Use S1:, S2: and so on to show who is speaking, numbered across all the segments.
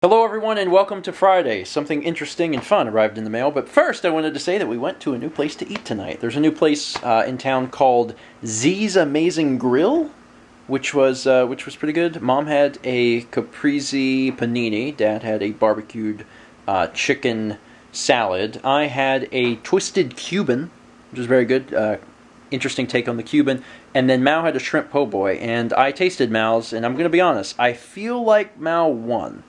S1: Hello everyone and welcome to Friday. Something interesting and fun arrived in the mail, but first I wanted to say that we went to a new place to eat tonight. There's a new place in town called Z's Amazing Grill, which was pretty good. Mom had a caprese panini. Dad had a barbecued chicken salad. I had a twisted Cuban, which was very good. Interesting take on the Cuban. And then Mao had a shrimp po' boy, and I tasted Mao's, and I'm going to be honest, I feel like Mao won.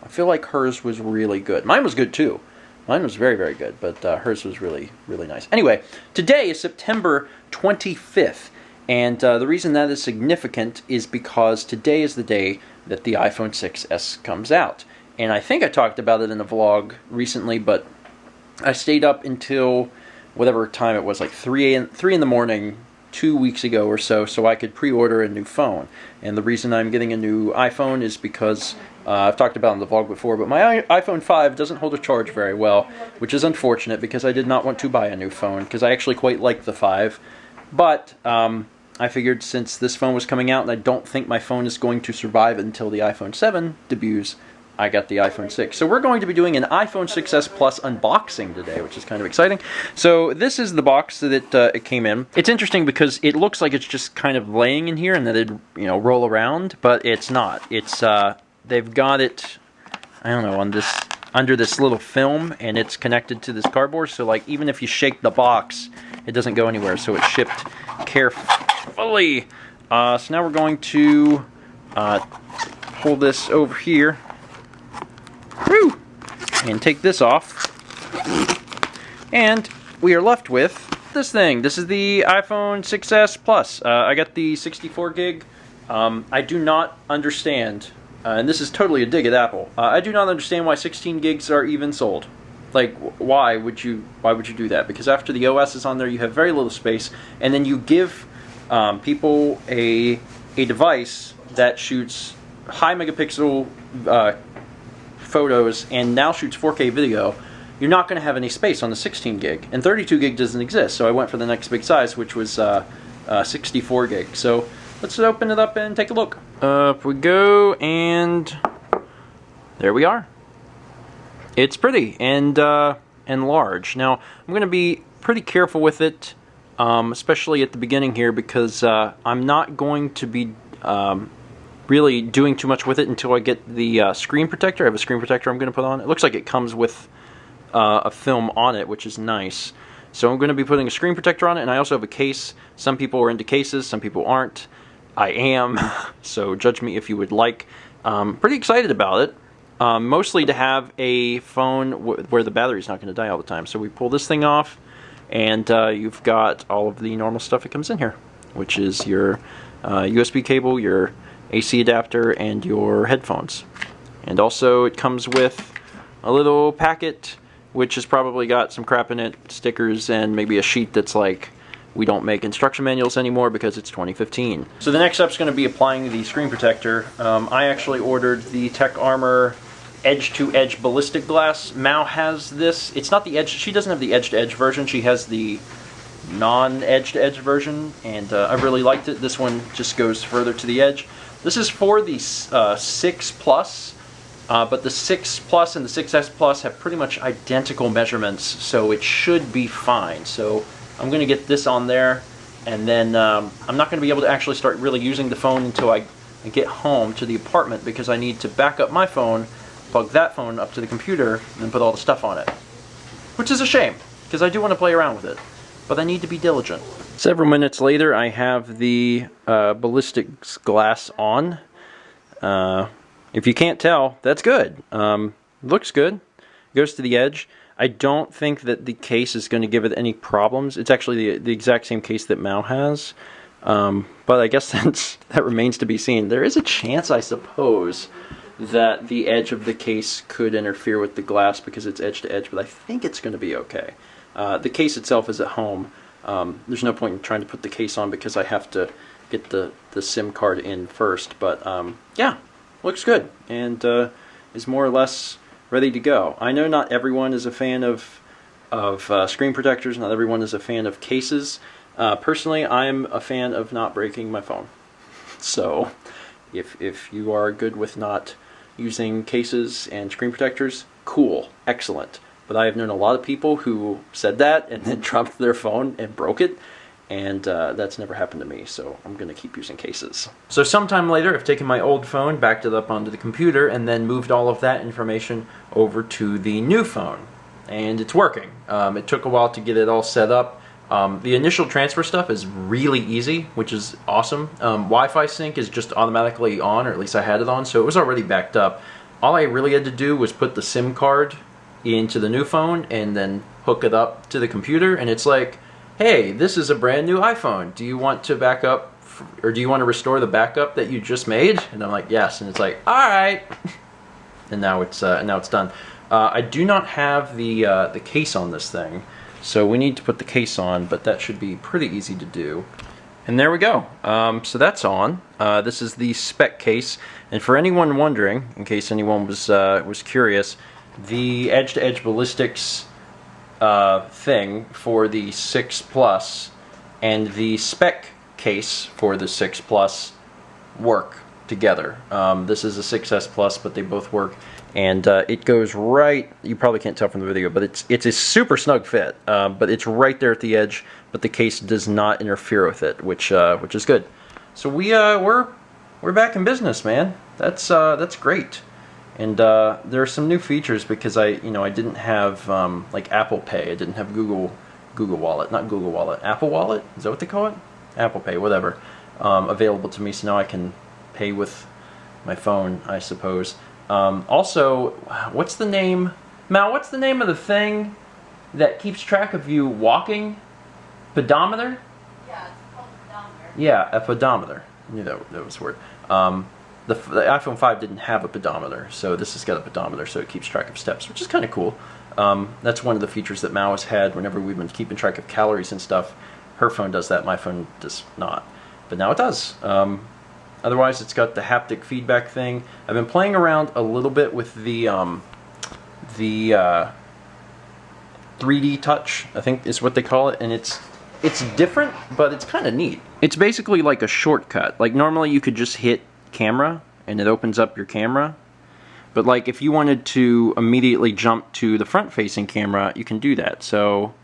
S1: I feel like hers was really good. Mine was good too. Mine was very, very good, but hers was really, really nice. Anyway, today is September 25th, and the reason that is significant is because today is the day that the iPhone 6s comes out. And I think I talked about it in a vlog recently, but I stayed up until whatever time it was, like 3 in the morning, 2 weeks ago or so I could pre-order a new phone. And the reason I'm getting a new iPhone is because I've talked about it in the vlog before, but my iPhone 5 doesn't hold a charge very well, which is unfortunate because I did not want to buy a new phone because I actually quite like the 5. But I figured since this phone was coming out and I don't think my phone is going to survive until the iPhone 7 debuts, I got the iPhone 6. So we're going to be doing an iPhone 6s Plus unboxing today, which is kind of exciting. So this is the box that it came in. It's interesting because it looks like it's just kind of laying in here and that it'd roll around, but it's not. It's they've got it, I don't know, on this under this little film, and it's connected to this cardboard. So like even if you shake the box, it doesn't go anywhere. So it's shipped carefully. So now we're going to pull this over here. Woo! And take this off, and we are left with this thing. This is the iPhone 6s Plus. I got the 64 gig. I do not understand, and this is totally a dig at Apple. I do not understand why 16 gigs are even sold. Like, why would you do that? Because after the OS is on there, you have very little space, and then you give people a device that shoots high megapixel photos and now shoots 4K video. You're not going to have any space on the 16 gig, and 32 gig doesn't exist, so I went for the next big size, which was 64 gig. So let's open it up and take a look. Up we go, and there we are. It's pretty and large. Now I'm going to be pretty careful with it, especially at the beginning here, because I'm not going to be really doing too much with it until I get the screen protector. I have a screen protector I'm going to put on. It looks like it comes with a film on it, which is nice. So I'm going to be putting a screen protector on it, and I also have a case. Some people are into cases, some people aren't. I am, so judge me if you would like. Pretty excited about it, mostly to have a phone where the battery's not going to die all the time. So we pull this thing off, and you've got all of the normal stuff that comes in here, which is your USB cable, your AC adapter, and your headphones. And also it comes with a little packet which has probably got some crap in it, stickers, and maybe a sheet that's like, we don't make instruction manuals anymore because it's 2015. So the next step is going to be applying the screen protector. I actually ordered the Tech Armor edge-to-edge ballistic glass. Mao has this. It's not the edge. She doesn't have the edge-to-edge version. She has the non-edge-to-edge version, and I really liked it. This one just goes further to the edge. This is for the 6 Plus, but the 6 Plus and the 6S Plus have pretty much identical measurements, so it should be fine. So I'm going to get this on there, and then I'm not going to be able to actually start really using the phone until I get home to the apartment, because I need to back up my phone, plug that phone up to the computer, and put all the stuff on it. Which is a shame, because I do want to play around with it, but I need to be diligent. Several minutes later, I have the ballistics glass on. If you can't tell, that's good. Looks good. Goes to the edge. I don't think that the case is going to give it any problems. It's actually the exact same case that Mao has. But I guess that remains to be seen. There is a chance, I suppose, that the edge of the case could interfere with the glass because it's edge to edge, but I think it's going to be okay. The case itself is at home. There's no point in trying to put the case on because I have to get the SIM card in first. But yeah, looks good and is more or less ready to go. I know not everyone is a fan of screen protectors. Not everyone is a fan of cases. Personally, I'm a fan of not breaking my phone. So if you are good with not using cases and screen protectors, cool, excellent. But I have known a lot of people who said that and then dropped their phone and broke it, and that's never happened to me, so I'm going to keep using cases. So sometime later, I've taken my old phone, backed it up onto the computer, and then moved all of that information over to the new phone. And it's working. It took a while to get it all set up. The initial transfer stuff is really easy, which is awesome. Wi-Fi sync is just automatically on, or at least I had it on, so it was already backed up. All I really had to do was put the SIM card into the new phone and then hook it up to the computer, and it's like, hey, this is a brand new iPhone. Do you want to back up, or do you want to restore the backup that you just made? And I'm like, yes. And it's like, all right. And now it's done. I do not have the case on this thing, so we need to put the case on, but that should be pretty easy to do. And there we go. So that's on. This is the spec case, and for anyone wondering, in case anyone was curious, the edge-to-edge ballistics thing for the 6 Plus and the spec case for the 6 Plus work together. This is a 6S Plus, but they both work, and it goes right, you probably can't tell from the video, but it's a super snug fit, but it's right there at the edge, but the case does not interfere with it, which is good. So we're back in business, man. That's great. And there are some new features because I didn't have like Apple Pay. I didn't have Google Wallet, not Google Wallet, Apple Wallet. Is that what they call it? Apple Pay, whatever, available to me. So now I can pay with my phone, I suppose. Also, what's the name, Mal? What's the name of the thing that keeps track of you walking? Pedometer?
S2: Yeah, it's called a pedometer.
S1: Yeah, a pedometer. I knew that was a word. The iPhone 5 didn't have a pedometer, so this has got a pedometer, so it keeps track of steps, which is kind of cool. That's one of the features that Mao has had whenever we've been keeping track of calories and stuff. Her phone does that, my phone does not. But now it does. Otherwise, it's got the haptic feedback thing. I've been playing around a little bit with the 3D touch, I think is what they call it, and it's different, but it's kind of neat. It's basically like a shortcut. Like normally you could just hit camera and it opens up your camera, but like if you wanted to immediately jump to the front-facing camera, you can do that. So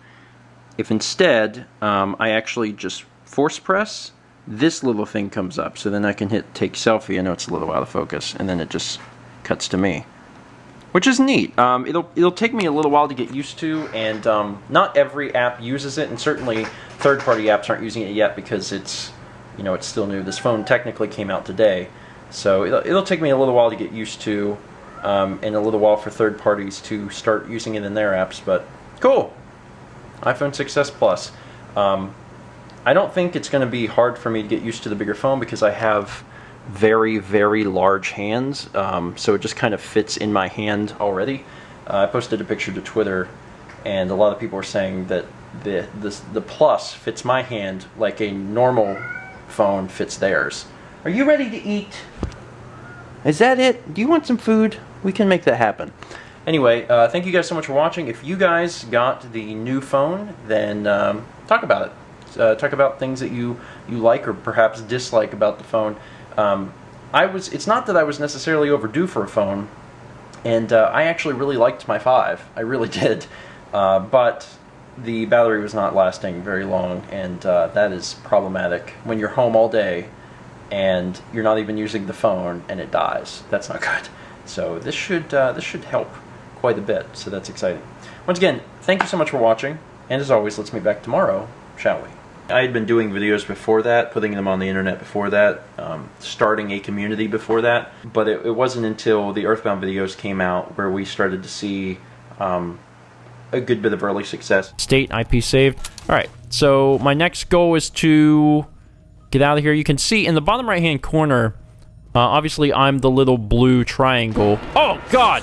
S1: if instead I actually just force press, this little thing comes up, so then I can hit take selfie. I know it's a little out of focus, and then it just cuts to me, which is neat. It'll take me a little while to get used to, and not every app uses it, and certainly third-party apps aren't using it yet because it's still new. This phone technically came out today, so it'll take me a little while to get used to, and a little while for third parties to start using it in their apps. But cool, iPhone 6s Plus. I don't think it's going to be hard for me to get used to the bigger phone because I have very, very large hands, so it just kind of fits in my hand already. I posted a picture to Twitter, and a lot of people were saying that the Plus fits my hand like a normal phone fits theirs. Are you ready to eat? Is that it? Do you want some food? We can make that happen. Anyway, thank you guys so much for watching. If you guys got the new phone, then talk about it. Talk about things that you like or perhaps dislike about the phone. It's not that I was necessarily overdue for a phone, and I actually really liked my 5. I really did. But the battery was not lasting very long, and that is problematic when you're home all day and you're not even using the phone and it dies. That's not good. So this should help quite a bit, so that's exciting. Once again, thank you so much for watching, and as always, let's meet back tomorrow, shall we? I had been doing videos before that, putting them on the internet before that, starting a community before that, but it wasn't until the Earthbound videos came out where we started to see a good bit of early success. State IP saved. Alright, so my next goal is to get out of here. You can see in the bottom right hand corner, obviously I'm the little blue triangle. Oh god!